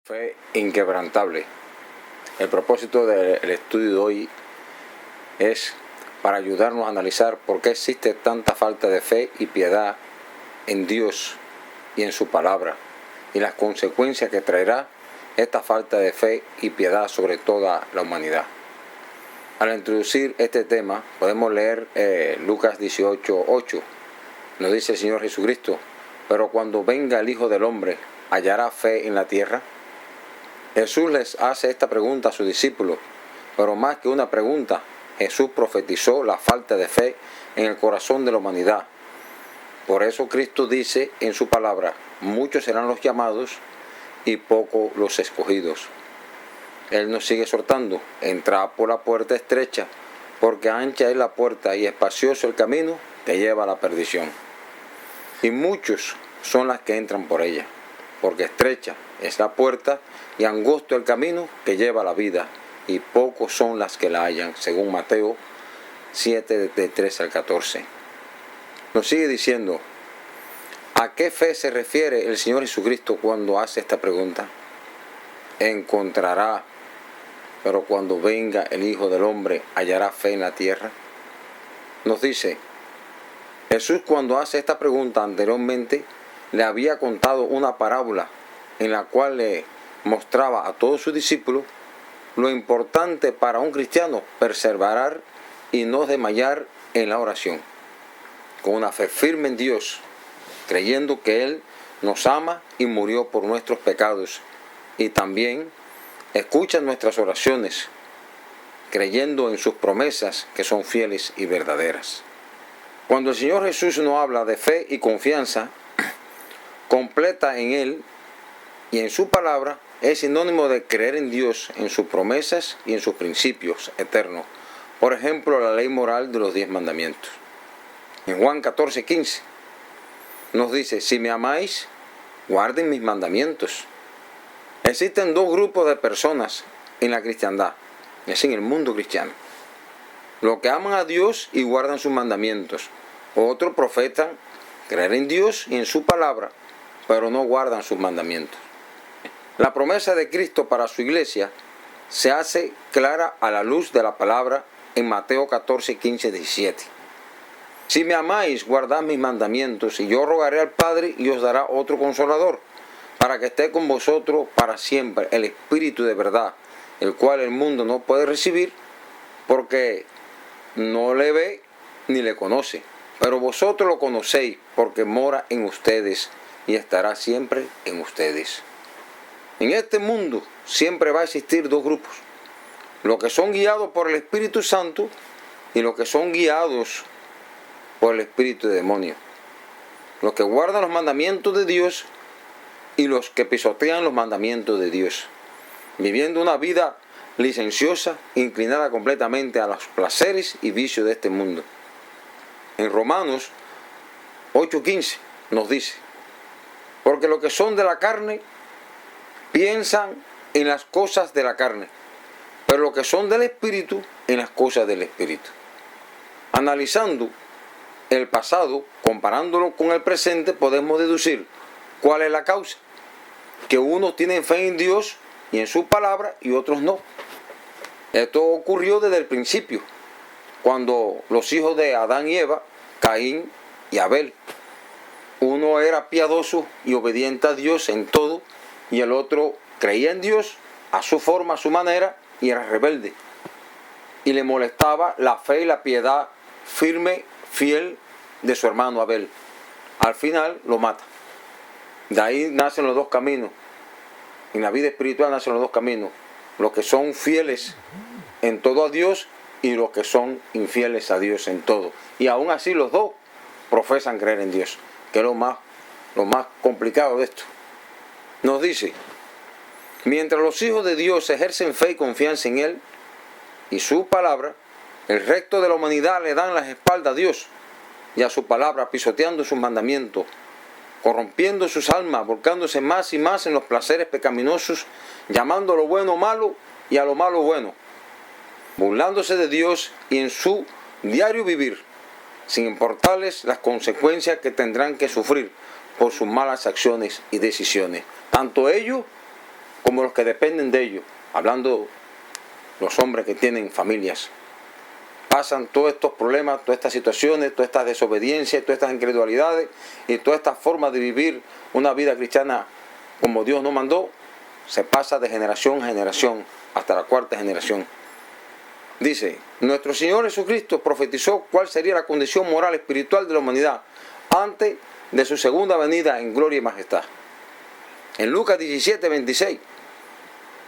Fe inquebrantable. El propósito del estudio de hoy es para ayudarnos a analizar por qué existe tanta falta de fe y piedad en Dios y en su palabra, y las consecuencias que traerá esta falta de fe y piedad sobre toda la humanidad. Al introducir este tema podemos leer Lucas 18:8. Nos dice el Señor Jesucristo: pero cuando venga el Hijo del Hombre, ¿hallará fe en la tierra? Jesús les hace esta pregunta a sus discípulos, pero más que una pregunta, Jesús profetizó la falta de fe en el corazón de la humanidad. Por eso Cristo dice en su palabra: muchos serán los llamados y pocos los escogidos. Él nos sigue exhortando: entrad por la puerta estrecha, porque ancha es la puerta y espacioso el camino que lleva a la perdición. Y muchos son las que entran por ella, porque estrecha es la puerta y angosto el camino que lleva a la vida, y pocos son las que la hallan, según Mateo 7, de 13 al 14. Nos sigue diciendo: ¿a qué fe se refiere el Señor Jesucristo cuando hace esta pregunta? Encontrará, pero cuando venga el Hijo del Hombre, ¿hallará fe en la tierra? Nos dice, Jesús, cuando hace esta pregunta anteriormente, le había contado una parábola en la cual le mostraba a todos sus discípulos lo importante para un cristiano perseverar y no desmayar en la oración, con una fe firme en Dios, creyendo que Él nos ama y murió por nuestros pecados, y también escucha nuestras oraciones, creyendo en sus promesas que son fieles y verdaderas. Cuando el Señor Jesús nos habla de fe y confianza completa en Él y en su palabra, es sinónimo de creer en Dios, en sus promesas y en sus principios eternos. Por ejemplo, la ley moral de los 10 mandamientos. En Juan 14:15 nos dice: si me amáis, guarden mis mandamientos. Existen dos grupos de personas en la cristiandad, es en el mundo cristiano: los que aman a Dios y guardan sus mandamientos. Otros profesan creer en Dios y en su palabra, pero no guardan sus mandamientos. La promesa de Cristo para su iglesia se hace clara a la luz de la palabra en Mateo 14:15, 17. Si me amáis, guardad mis mandamientos, y yo rogaré al Padre y os dará otro consolador, para que esté con vosotros para siempre, el Espíritu de verdad, el cual el mundo no puede recibir, porque no le ve ni le conoce. Pero vosotros lo conocéis, porque mora en ustedes y estará siempre en ustedes. En este mundo siempre va a existir dos grupos: los que son guiados por el Espíritu Santo y los que son guiados por el espíritu de demonio. Los que guardan los mandamientos de Dios y los que pisotean los mandamientos de Dios, viviendo una vida licenciosa, inclinada completamente a los placeres y vicios de este mundo. En Romanos 8:15 nos dice: porque los que son de la carne piensan en las cosas de la carne, pero los que son del Espíritu, en las cosas del Espíritu. Analizando el pasado, comparándolo con el presente, podemos deducir cuál es la causa: que unos tienen fe en Dios y en su palabra y otros no. Esto ocurrió desde el principio, cuando los hijos de Adán y Eva, Caín y Abel. Uno era piadoso y obediente a Dios en todo, y el otro creía en Dios a su forma, a su manera, y era rebelde. Y le molestaba la fe y la piedad firme, fiel de su hermano Abel. Al final lo mata. De ahí nacen los dos caminos. En la vida espiritual nacen los dos caminos: los que son fieles en todo a Dios y los que son infieles a Dios en todo. Y aún así los dos profesan creer en Dios, que es lo más complicado de esto. Nos dice: mientras los hijos de Dios ejercen fe y confianza en Él y su palabra, el resto de la humanidad le dan las espaldas a Dios y a su palabra, pisoteando sus mandamientos, corrompiendo sus almas, volcándose más y más en los placeres pecaminosos, llamando a lo bueno malo y a lo malo bueno, burlándose de Dios y en su diario vivir, sin importarles las consecuencias que tendrán que sufrir por sus malas acciones y decisiones, tanto ellos como los que dependen de ellos, hablando los hombres que tienen familias. Pasan todos estos problemas, todas estas situaciones, todas estas desobediencias, todas estas incredulidades y todas estas formas de vivir una vida cristiana como Dios nos mandó, se pasa de generación a generación hasta la cuarta generación. Dice, nuestro Señor Jesucristo profetizó cuál sería la condición moral espiritual de la humanidad antes de su segunda venida en gloria y majestad. En Lucas 17, 26,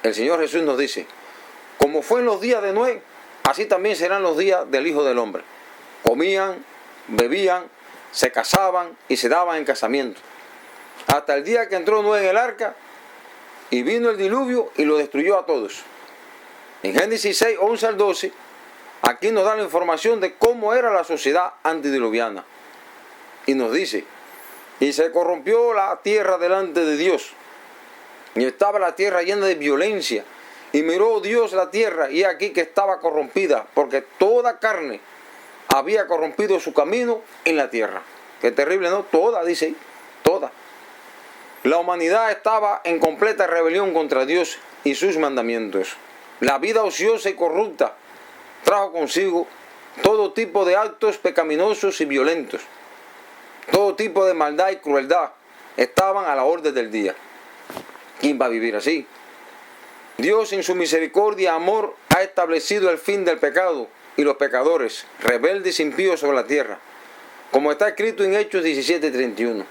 el Señor Jesús nos dice, como fue en los días de Noé, así también serán los días del Hijo del Hombre. Comían, bebían, se casaban y se daban en casamiento. Hasta el día que entró Noé en el arca y vino el diluvio y lo destruyó a todos. En Génesis 6, 11 al 12, aquí nos da la información de cómo era la sociedad antediluviana. Y nos dice, y se corrompió la tierra delante de Dios, y estaba la tierra llena de violencia. Y miró Dios la tierra, y aquí que estaba corrompida, porque toda carne había corrompido su camino en la tierra. Qué terrible, ¿no? Toda, dice, toda. La humanidad estaba en completa rebelión contra Dios y sus mandamientos. La vida ociosa y corrupta trajo consigo todo tipo de actos pecaminosos y violentos. Todo tipo de maldad y crueldad estaban a la orden del día. ¿Quién va a vivir así? Dios en su misericordia y amor ha establecido el fin del pecado y los pecadores, rebeldes y impíos sobre la tierra, como está escrito en Hechos 17:31.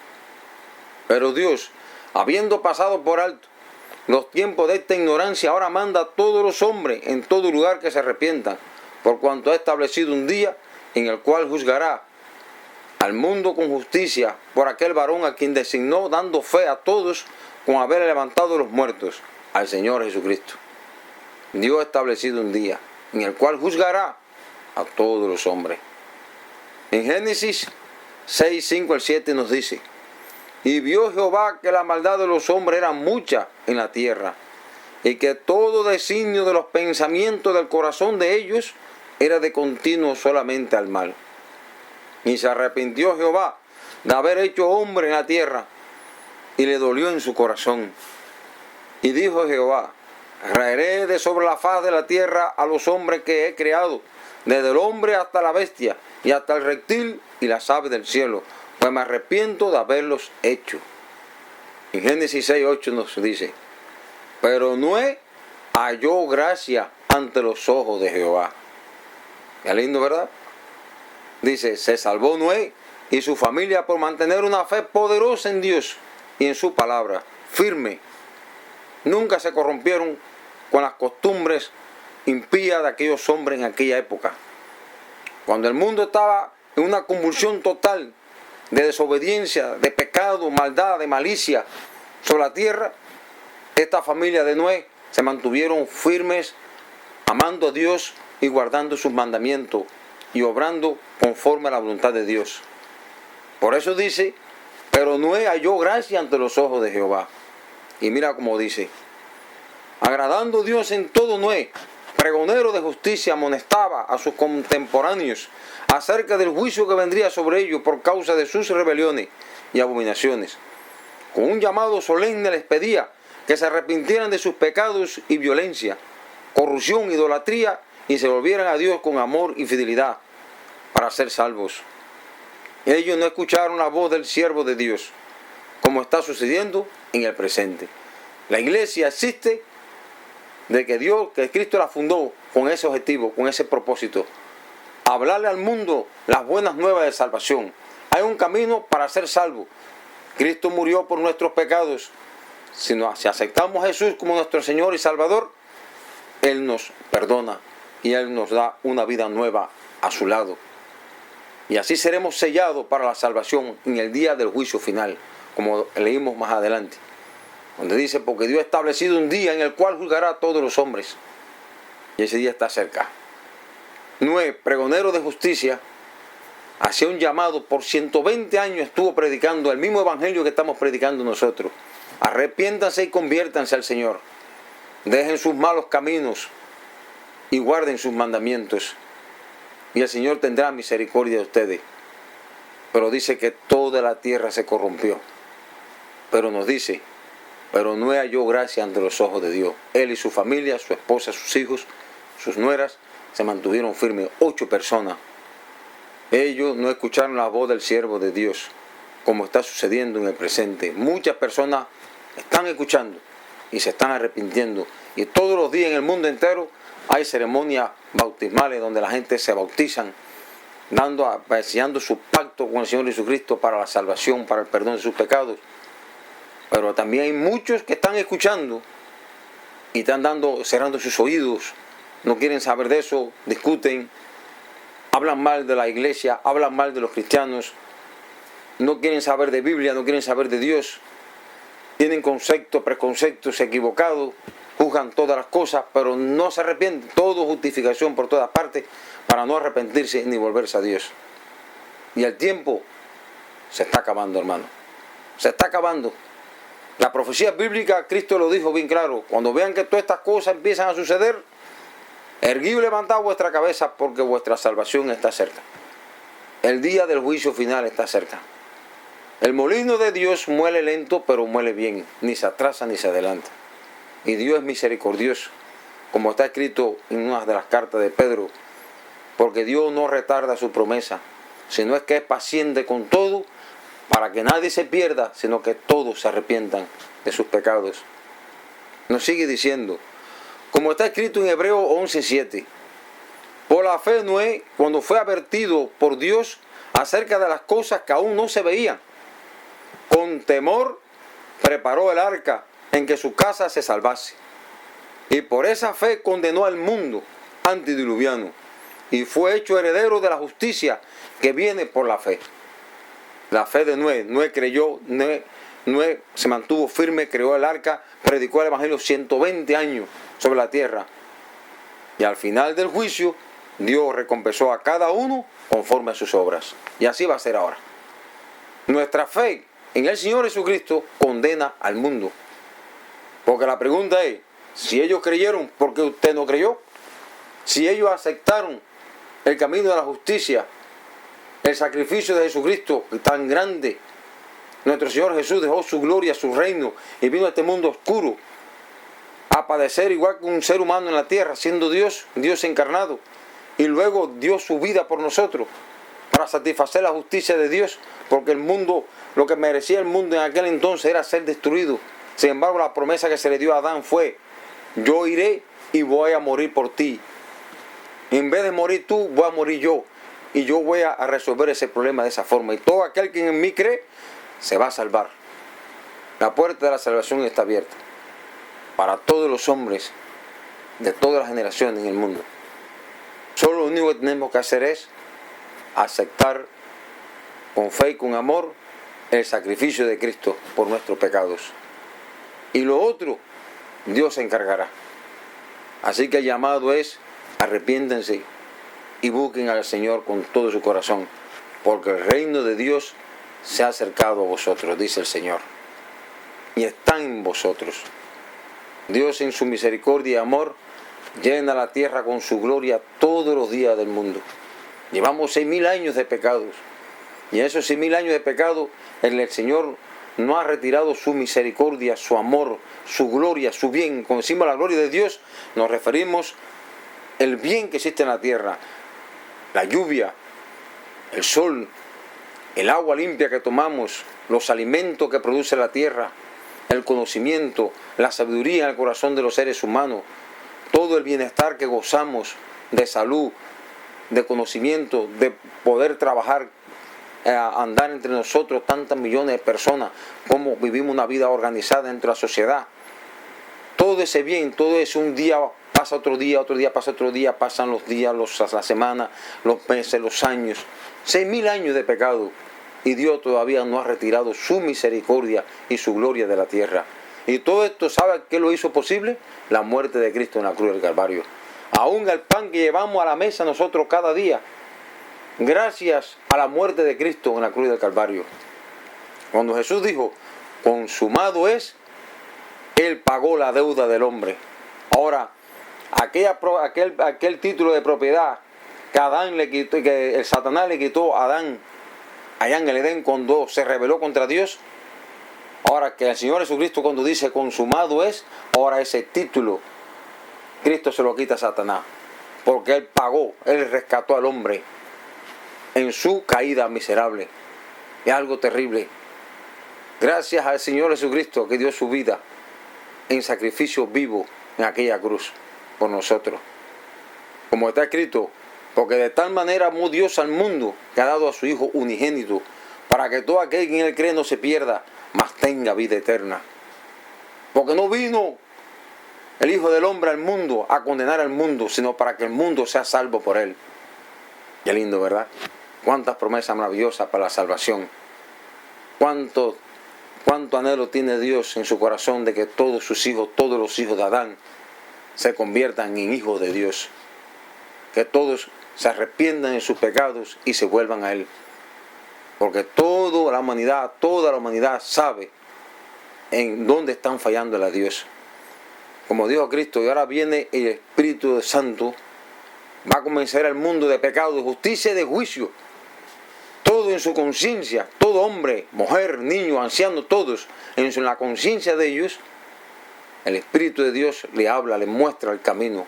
Pero Dios, habiendo pasado por alto los tiempos de esta ignorancia, ahora manda a todos los hombres en todo lugar que se arrepientan, por cuanto ha establecido un día en el cual juzgará al mundo con justicia por aquel varón a quien designó, dando fe a todos con haber levantado los muertos, al Señor Jesucristo. Dios ha establecido un día en el cual juzgará a todos los hombres. En Génesis 6, 5 al 7 nos dice, y vio Jehová que la maldad de los hombres era mucha en la tierra, y que todo designio de los pensamientos del corazón de ellos era de continuo solamente al mal. Y se arrepintió Jehová de haber hecho hombre en la tierra, y le dolió en su corazón. Y dijo Jehová, raeré de sobre la faz de la tierra a los hombres que he creado, desde el hombre hasta la bestia, y hasta el reptil y las aves del cielo, pues me arrepiento de haberlos hecho. En Génesis 6, 8 nos dice, pero Noé halló gracia ante los ojos de Jehová. Qué lindo, ¿verdad? Dice, se salvó Noé y su familia por mantener una fe poderosa en Dios y en su palabra, firme. Nunca se corrompieron con las costumbres impías de aquellos hombres en aquella época. Cuando el mundo estaba en una convulsión total de desobediencia, de pecado, maldad, de malicia sobre la tierra, esta familia de Noé se mantuvieron firmes, amando a Dios y guardando sus mandamientos y obrando conforme a la voluntad de Dios. Por eso dice, pero Noé halló gracia ante los ojos de Jehová. Y mira cómo dice, agradando Dios en todo Noé, pregonero de justicia, amonestaba a sus contemporáneos acerca del juicio que vendría sobre ellos por causa de sus rebeliones y abominaciones. Con un llamado solemne les pedía que se arrepintieran de sus pecados y violencia, corrupción, idolatría, y se volvieran a Dios con amor y fidelidad para ser salvos. Ellos no escucharon la voz del siervo de Dios, como está sucediendo en el presente. La iglesia existe de que Dios, que Cristo la fundó con ese objetivo, con ese propósito. Hablarle al mundo las buenas nuevas de salvación. Hay un camino para ser salvo. Cristo murió por nuestros pecados. Si aceptamos a Jesús como nuestro Señor y Salvador, Él nos perdona y Él nos da una vida nueva a su lado. Y así seremos sellados para la salvación en el día del juicio final, como leímos más adelante, donde dice, porque Dios ha establecido un día en el cual juzgará a todos los hombres, y ese día está cerca. Noé, pregonero de justicia, hacía un llamado, por 120 años estuvo predicando el mismo evangelio que estamos predicando nosotros. Arrepiéntanse y conviértanse al Señor, dejen sus malos caminos y guarden sus mandamientos, y el Señor tendrá misericordia de ustedes. Pero dice que toda la tierra se corrompió. Pero nos dice, pero no halló gracia ante los ojos de Dios. Él y su familia, su esposa, sus hijos, sus nueras, se mantuvieron firmes. 8 personas. Ellos no escucharon la voz del siervo de Dios, como está sucediendo en el presente. Muchas personas están escuchando y se están arrepintiendo. Y todos los días en el mundo entero hay ceremonias bautismales donde la gente se bautizan, enseñando su pacto con el Señor Jesucristo para la salvación, para el perdón de sus pecados. Pero también hay muchos que están escuchando y están cerrando sus oídos, no quieren saber de eso, discuten, hablan mal de la iglesia, hablan mal de los cristianos, no quieren saber de Biblia, no quieren saber de Dios, tienen conceptos, preconceptos equivocados, juzgan todas las cosas, pero no se arrepienten. Todo justificación por todas partes para no arrepentirse ni volverse a Dios. Y el tiempo se está acabando, hermano. Se está acabando. La profecía bíblica, Cristo lo dijo bien claro. Cuando vean que todas estas cosas empiezan a suceder, erguid y levantad vuestra cabeza porque vuestra salvación está cerca. El día del juicio final está cerca. El molino de Dios muele lento, pero muele bien. Ni se atrasa ni se adelanta. Y Dios es misericordioso, como está escrito en una de las cartas de Pedro, porque Dios no retarda su promesa, sino es que es paciente con todo, para que nadie se pierda, sino que todos se arrepientan de sus pecados. Nos sigue diciendo, como está escrito en Hebreos 11:7, por la fe Noé, cuando fue advertido por Dios acerca de las cosas que aún no se veían, con temor preparó el arca en que su casa se salvase. Y por esa fe condenó al mundo antediluviano y fue hecho heredero de la justicia que viene por la fe. La fe de Noé. Noé creyó, Noé se mantuvo firme, creó el arca, predicó el evangelio 120 años sobre la tierra. Y al final del juicio, Dios recompensó a cada uno conforme a sus obras. Y así va a ser ahora. Nuestra fe en el Señor Jesucristo condena al mundo. Porque la pregunta es, si ellos creyeron, ¿por qué usted no creyó? Si ellos aceptaron el camino de la justicia, el sacrificio de Jesucristo tan grande, nuestro Señor Jesús dejó su gloria, su reino y vino a este mundo oscuro a padecer igual que un ser humano en la tierra, siendo Dios, Dios encarnado, y luego dio su vida por nosotros para satisfacer la justicia de Dios, porque el mundo, lo que merecía el mundo en aquel entonces era ser destruido. Sin embargo, la promesa que se le dio a Adán fue, yo iré y voy a morir por ti. En vez de morir tú, voy a morir yo. Y yo voy a resolver ese problema de esa forma. Y todo aquel que en mí cree, se va a salvar. La puerta de la salvación está abierta para todos los hombres de todas las generaciones en el mundo. Solo lo único que tenemos que hacer es aceptar con fe y con amor el sacrificio de Cristo por nuestros pecados. Y lo otro, Dios se encargará. Así que el llamado es, arrepiéntense y busquen al Señor con todo su corazón, porque el reino de Dios se ha acercado a vosotros, dice el Señor, y está en vosotros. Dios en su misericordia y amor llena la tierra con su gloria todos los días del mundo. Llevamos 6.000 años de pecados, y en esos 6.000 años de pecado el Señor no ha retirado su misericordia, su amor, su gloria, su bien. Cuando decimos la gloria de Dios, nos referimos al bien que existe en la tierra, la lluvia, el sol, el agua limpia que tomamos, los alimentos que produce la tierra, el conocimiento, la sabiduría en el corazón de los seres humanos, todo el bienestar que gozamos de salud, de conocimiento, de poder trabajar, andar entre nosotros tantas millones de personas, como vivimos una vida organizada dentro de la sociedad. Todo ese bien, todo eso, un día pasa otro día pasa otro día, pasan los días, las semanas, los meses, los años. 6.000 años de pecado y Dios todavía no ha retirado su misericordia y su gloria de la tierra. Y todo esto, ¿sabe qué lo hizo posible? La muerte de Cristo en la cruz del Calvario. Aún el pan que llevamos a la mesa nosotros cada día, gracias a la muerte de Cristo en la cruz del Calvario. Cuando Jesús dijo, consumado es, Él pagó la deuda del hombre. Ahora, aquel título de propiedad que Adán le quitó, que el Satanás le quitó a Adán allá en el Edén cuando se rebeló contra Dios, Ahora que el Señor Jesucristo cuando dice consumado es, ahora ese título Cristo se lo quita a Satanás. Porque Él pagó, Él rescató al hombre en su caída miserable. Es algo terrible. Gracias al Señor Jesucristo que dio su vida en sacrificio vivo en aquella cruz por nosotros. Como está escrito, porque de tal manera amó Dios al mundo que ha dado a su Hijo unigénito, para que todo aquel que en Él cree no se pierda, mas tenga vida eterna. Porque no vino el Hijo del Hombre al mundo a condenar al mundo, sino para que el mundo sea salvo por Él. Qué lindo, ¿verdad? Cuántas promesas maravillosas para la salvación. Cuánto anhelo tiene Dios en su corazón de que todos sus hijos, todos los hijos de Adán, se conviertan en hijos de Dios. Que todos se arrepientan de sus pecados y se vuelvan a Él. Porque toda la humanidad sabe en dónde están fallando a Dios. Como dijo Cristo, y ahora viene el Espíritu Santo, va a convencer al mundo de pecado, de justicia y de juicio. Todo en su conciencia, todo hombre, mujer, niño, anciano, todos, en la conciencia de ellos, el Espíritu de Dios le habla, le muestra el camino.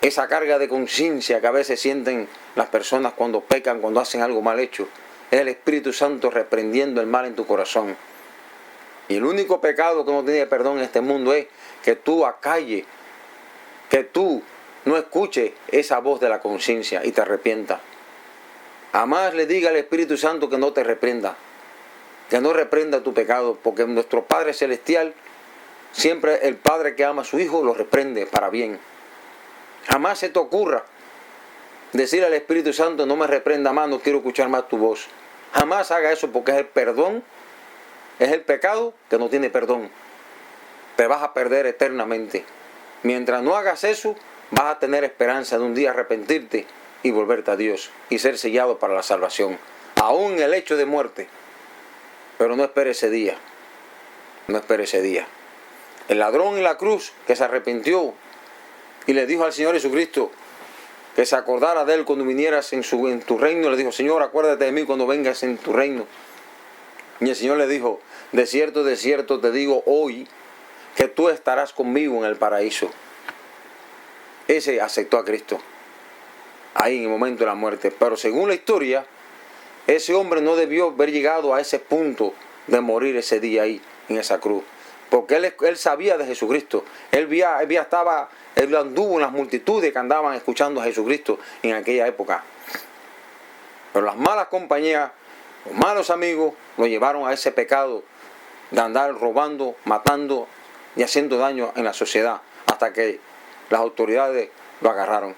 Esa carga de conciencia que a veces sienten las personas cuando pecan, cuando hacen algo mal hecho, es el Espíritu Santo reprendiendo el mal en tu corazón. Y el único pecado que no tiene perdón en este mundo es que tú acalles, que tú no escuches esa voz de la conciencia y te arrepientas. Jamás le diga al Espíritu Santo que no te reprenda, que no reprenda tu pecado, porque nuestro Padre Celestial, siempre el Padre que ama a su Hijo, lo reprende para bien. Jamás se te ocurra decir al Espíritu Santo, no me reprenda más, no quiero escuchar más tu voz. Jamás haga eso, porque es el perdón, es el pecado que no tiene perdón. Te vas a perder eternamente. Mientras no hagas eso, vas a tener esperanza de un día arrepentirte y volverte a Dios y ser sellado para la salvación, aún en el hecho de muerte. Pero no espere ese día, no espere ese día. El ladrón en la cruz que se arrepintió y le dijo al Señor Jesucristo que se acordara de Él cuando vinieras en tu reino, le dijo, Señor, acuérdate de mí cuando vengas en tu reino. Y el Señor le dijo, de cierto te digo hoy que tú estarás conmigo en el paraíso. Ese aceptó a Cristo ahí en el momento de la muerte. Pero según la historia, ese hombre no debió haber llegado a ese punto de morir ese día ahí, en esa cruz. Porque él sabía de Jesucristo. Él anduvo en las multitudes que andaban escuchando a Jesucristo en aquella época. Pero las malas compañías, los malos amigos, lo llevaron a ese pecado de andar robando, matando y haciendo daño en la sociedad, hasta que las autoridades lo agarraron.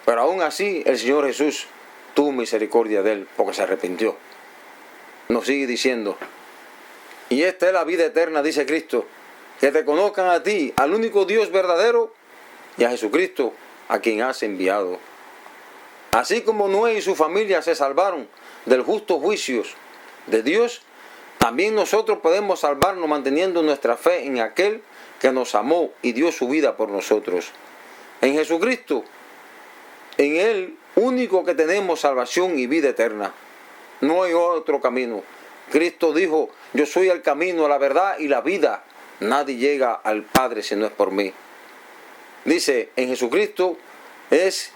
Pero aún así el Señor Jesús tuvo misericordia de él porque se arrepintió. Nos sigue diciendo, y esta es la vida eterna, dice Cristo, que te conozcan a ti, al único Dios verdadero, y a Jesucristo, a quien has enviado. Así como Noé y su familia se salvaron del justo juicio de Dios, también nosotros podemos salvarnos manteniendo nuestra fe en aquel que nos amó y dio su vida por nosotros. En Jesucristo, en Él único que tenemos salvación y vida eterna. No hay otro camino. Cristo dijo, yo soy el camino, la verdad y la vida. Nadie llega al Padre si no es por mí. Dice, en Jesucristo es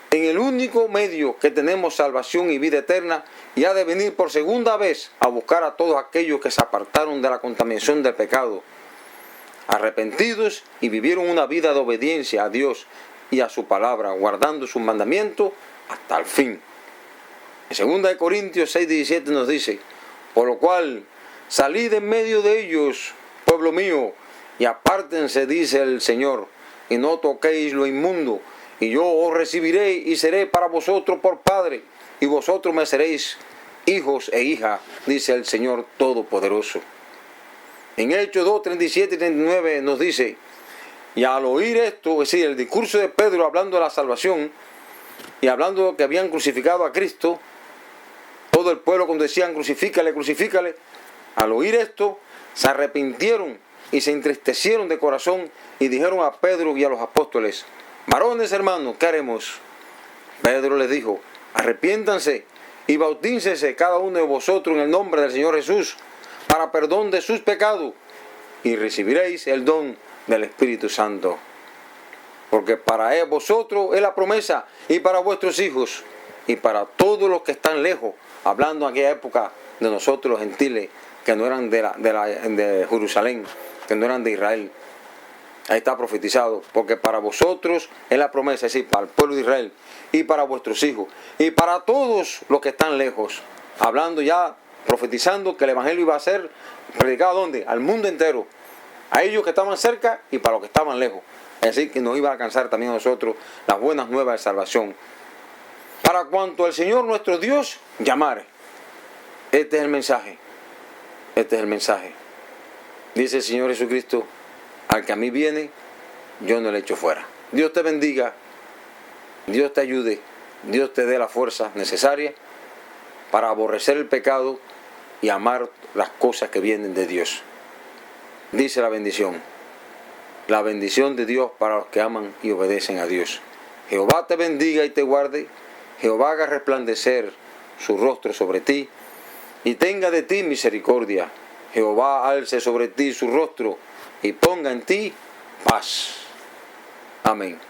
en el único medio que tenemos salvación y vida eterna, y ha de venir por segunda vez a buscar a todos aquellos que se apartaron de la contaminación del pecado, arrepentidos y vivieron una vida de obediencia a Dios y a su palabra, guardando sus mandamientos hasta el fin. En 2 Corintios 6:17 nos dice, por lo cual salid en medio de ellos, pueblo mío, y apártense, dice el Señor, y no toquéis lo inmundo, y yo os recibiré y seré para vosotros por Padre, y vosotros me seréis hijos e hijas, dice el Señor Todopoderoso. En Hechos 2:37 y 39 nos dice, y al oír esto, es decir, el discurso de Pedro hablando de la salvación, y hablando de que habían crucificado a Cristo, todo el pueblo cuando decían crucifícale, crucifícale, al oír esto, se arrepintieron y se entristecieron de corazón y dijeron a Pedro y a los apóstoles, varones hermanos, ¿qué haremos? Pedro les dijo, arrepiéntanse y bautícense cada uno de vosotros en el nombre del Señor Jesús para perdón de sus pecados, y recibiréis el don del Espíritu Santo. Porque para vosotros es la promesa, y para vuestros hijos, y para todos los que están lejos, hablando en aquella época de nosotros los gentiles, que no eran de Jerusalén, que no eran de Israel. Ahí está profetizado, porque para vosotros es la promesa, es decir, para el pueblo de Israel, y para vuestros hijos, y para todos los que están lejos, hablando ya, profetizando que el Evangelio iba a ser predicado ¿dónde? Al mundo entero, a ellos que estaban cerca y para los que estaban lejos, es decir, que nos iba a alcanzar también a nosotros las buenas nuevas de salvación. Para cuanto el Señor nuestro Dios llamare. Este es el mensaje, este es el mensaje. Dice el Señor Jesucristo: al que a mí viene, yo no le echo fuera. Dios te bendiga, Dios te ayude, Dios te dé la fuerza necesaria para aborrecer el pecado y amar las cosas que vienen de Dios. Dice la bendición de Dios para los que aman y obedecen a Dios. Jehová te bendiga y te guarde, Jehová haga resplandecer su rostro sobre ti y tenga de ti misericordia. Jehová alce sobre ti su rostro y ponga en ti paz. Amén.